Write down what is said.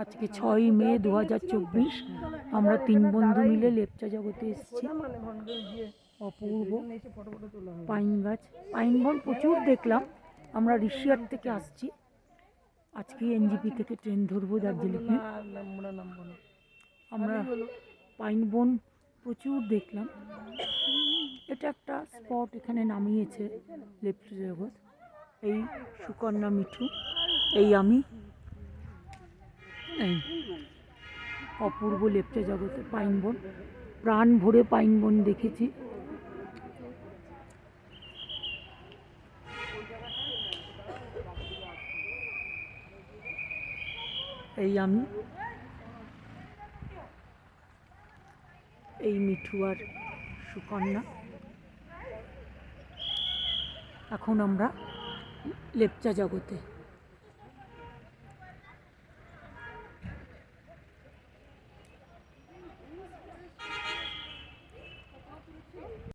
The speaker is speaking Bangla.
আজকে 6ই মে 2024 আমরা 3 বন্ধু মিলে লেপচা জগতে এসেছি। অপূর্ব পাইন গাছ, পাইন বন প্রচুর দেখলাম। আমরা ঋষিয়ার থেকে আসছি, আজকে এনজিপি থেকে ট্রেন ধরবো দার্জিলিংয়ে। আমরা পাইন বন প্রচুর দেখলাম। এটা একটা স্পট, এখানে নামিয়েছে লেপচা জগৎ। এই সুকন্যা, মিঠু, এই আমি, এই অপূর্ব লেপচা জগতে পাইন বন। প্রাণ ভরে পাইন বন দেখেছি। এই আমি, এই মিঠু আর সুকন্যা। এখন আমরা লেপচা জগতে।